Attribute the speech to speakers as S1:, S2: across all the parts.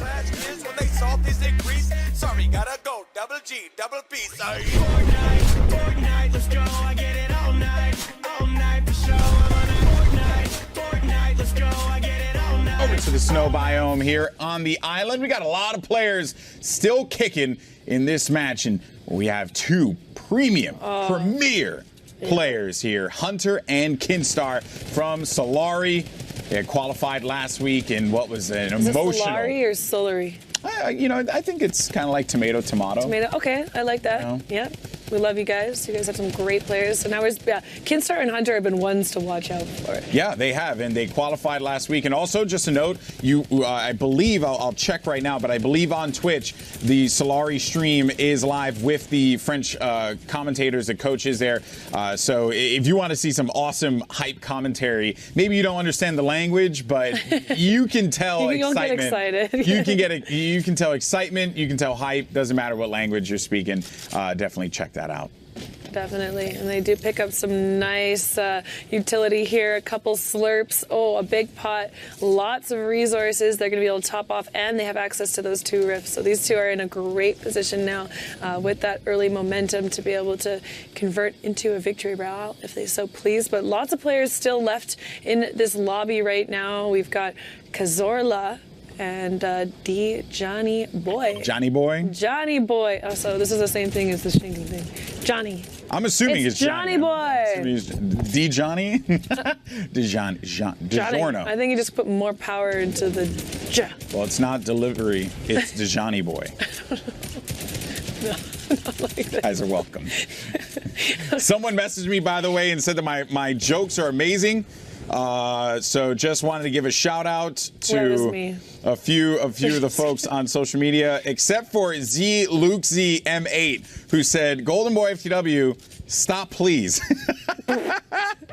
S1: trash kids when they saw this increase. Sorry, gotta go. Double G, double P. Sorry.
S2: Fortnite, let's go. I get it all night for show. I'm on a Fortnite, let's go. I get it all night.
S3: Over to the snow biome here on the island. We got a lot of players still kicking in this match, and we have two premier players here, Hunter and Kinstaar from Solary. They had qualified last week in what was an emotional.
S4: Is it Solary or Solary?
S3: I think it's kind of like tomato.
S4: Tomato, okay, I like that. Yeah, we love you guys. You guys have some great players. So now Kinstaar and Hunter have been ones to watch out for.
S3: Yeah, they have, and they qualified last week. And also, just a note, I believe, I'll check right now, but I believe on Twitch, the Solary stream is live with the French commentators, the coaches there. So if you want to see some awesome hype commentary, maybe you don't understand the language, but you can tell
S4: you
S3: excitement.
S4: Get excited.
S3: You can tell excitement. You can tell hype. Doesn't matter what language you're speaking. Definitely check that out.
S4: Definitely. And they do pick up some nice utility here. A couple slurps. Oh, a big pot. Lots of resources. They're going to be able to top off, and they have access to those two rifts. So these two are in a great position now with that early momentum to be able to convert into a victory royale if they so please. But lots of players still left in this lobby right now. We've got Kazorla and Johnny Boy.
S3: Johnny Boy?
S4: Johnny Boy. Oh, so this is the same thing as the shinking thing. Johnny.
S3: I'm assuming it's
S4: Johnny Boy.
S3: D Johnny? DiGiorno.
S4: I think you just put more power into the J.
S3: Well, it's not delivery. It's the Johnny Boy.
S4: No, not like that.
S3: Guys are welcome. Someone messaged me, by the way, and said that my jokes are amazing. So just wanted to give a shout out to a few of the folks on social media, except for Luke Z M8, who said, "Golden Boy FTW, stop, please."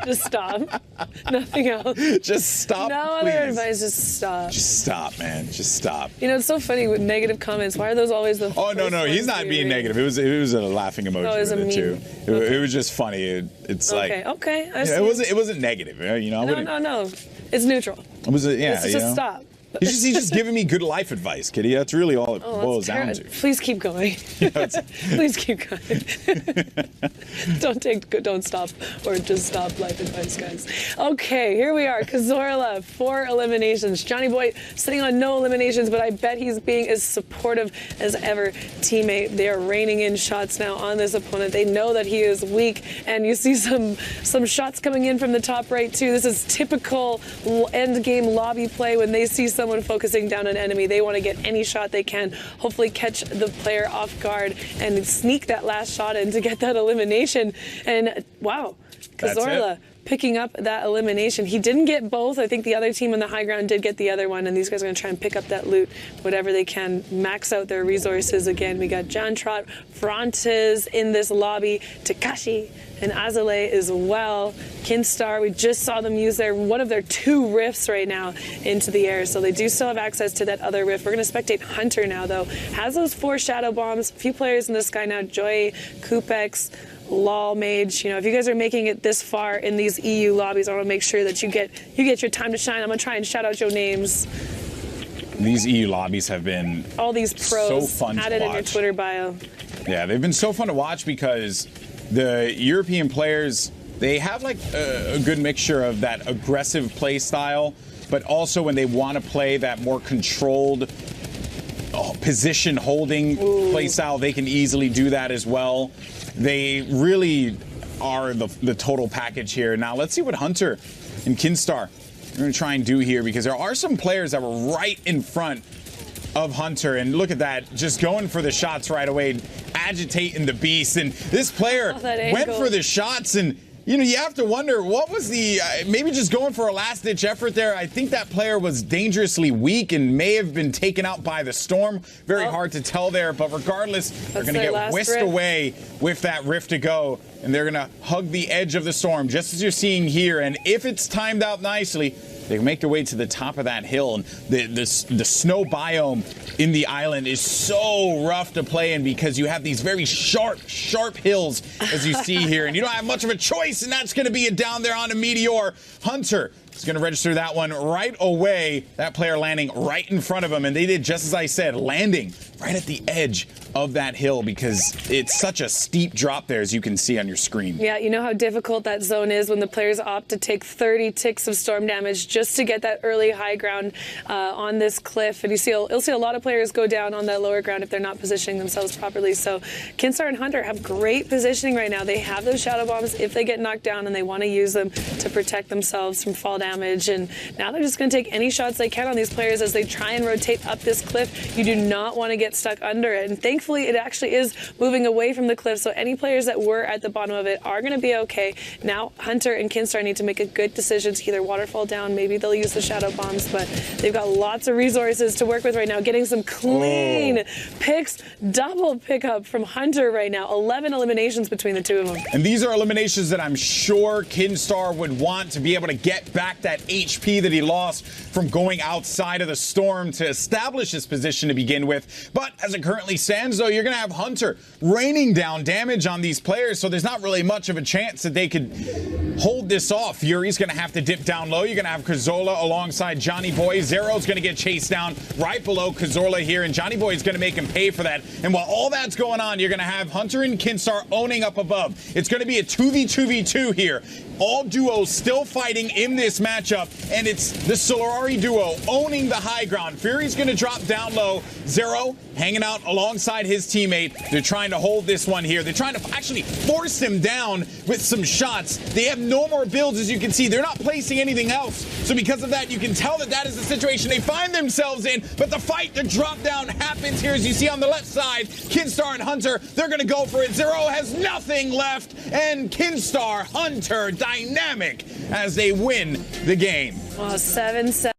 S4: Just stop. Nothing else.
S3: Just stop.
S4: No
S3: please.
S4: other advice. Just stop.
S3: Just stop, man. Just stop.
S4: You know, it's so funny with negative comments. Why are those always the?
S3: Oh no, he's not being negative. It was a laughing emoji with it too. It was just funny. It's
S4: okay.
S3: like
S4: okay.
S3: It wasn't negative. You know.
S4: No. It's neutral.
S3: It was
S4: just stop.
S3: He's just giving me good life advice, Kitty. That's really all it boils down to.
S4: Please keep going. Please keep going. Don't stop, or just stop life advice, guys. Okay, here we are. Kazorla, 4 eliminations. Johnny Boy sitting on no eliminations, but I bet he's being as supportive as ever. Teammate, they are raining in shots now on this opponent. They know that he is weak, and you see some shots coming in from the top right too. This is typical end game lobby play when they see someone focusing down an enemy. They want to get any shot they can, hopefully catch the player off guard and sneak that last shot in to get that elimination. And wow, Kazorla picking up that elimination. He didn't get both. I think the other team on the high ground did get the other one, and these guys are going to try and pick up that loot, whatever they can, max out their resources. Again, we got John Trott, Frantes in this lobby, Takashi and Azale as well. Kinstaar, we just saw them use one of their 2 rifts right now into the air, so they do still have access to that other rift. We're going to spectate Hunter now, though. Has those 4 shadow bombs. A few players in the sky now. Joy, Kupex, Lol Mage. You know, if you guys are making it this far in these EU lobbies, I want to make sure that you get your time to shine. I'm going to try and shout out your names.
S3: These EU lobbies have been
S4: all these pros
S3: so fun to
S4: added
S3: watch.
S4: in your Twitter bio.
S3: Yeah, they've been so fun to watch because the European players, they have like a good mixture of that aggressive play style, but also when they want to play that more controlled position holding play style, they can easily do that as well. They really are the total package here. Now let's see what Hunter and Kinstaar are going to try and do here, because there are some players that were right in front of Hunter, and look at that, just going for the shots right away, agitating the beast. And this player went for the shots, and you know, you have to wonder what was the maybe just going for a last-ditch effort there. I think that player was dangerously weak and may have been taken out by the storm. Very hard to tell there, but regardless, they're going to get whisked away with that rift to go, and they're going to hug the edge of the storm, just as you're seeing here. And if it's timed out nicely, they can make their way to the top of that hill. And the snow biome in the island is so rough to play in because you have these very sharp hills, as you see here. And you don't have much of a choice, and that's going to be it down there on a Meteor. Hunter He's going to register that one right away. That player landing right in front of him. And they did just as I said, landing right at the edge of that hill because it's such a steep drop there, as you can see on your screen.
S4: Yeah, you know how difficult that zone is when the players opt to take 30 ticks of storm damage just to get that early high ground on this cliff. And you'll see a lot of players go down on that lower ground if they're not positioning themselves properly. So Kinstaar and Hunter have great positioning right now. They have those shadow bombs if they get knocked down, and they want to use them to protect themselves from fall damage. And now they're just going to take any shots they can on these players as they try and rotate up this cliff. You do not want to get stuck under it. And thankfully, it actually is moving away from the cliff. So any players that were at the bottom of it are going to be okay. Now, Hunter and Kinstaar need to make a good decision to either waterfall down. Maybe they'll use the shadow bombs, but they've got lots of resources to work with right now. Getting some clean picks, double pickup from Hunter right now. 11 eliminations between the two of them.
S3: And these are eliminations that I'm sure Kinstaar would want to be able to get back that HP that he lost from going outside of the storm to establish his position to begin with. But as it currently stands, though, you're going to have Hunter raining down damage on these players, so there's not really much of a chance that they could hold this off. Fury's going to have to dip down low. You're going to have Kazola alongside Johnny Boy. Zero's going to get chased down right below Kazola here, and Johnny Boy is going to make him pay for that. And while all that's going on, you're going to have Hunter and Kinstaar owning up above. It's going to be a 2v2v2 here. All duos still fighting in this matchup, and it's the Solary duo owning the high ground. Fury's going to drop down low. Zero hanging out alongside his teammate. They're trying to hold this one here. They're trying to actually force him down with some shots. They have no more builds, as you can see. They're not placing anything else. So because of that, you can tell that that is the situation they find themselves in. But the fight, the drop down happens here, as you see on the left side. Kinstaar and Hunter, they're going to go for it. Zero has nothing left. And Kinstaar, Hunter, dynamic as they win the game.
S4: Well, 7-7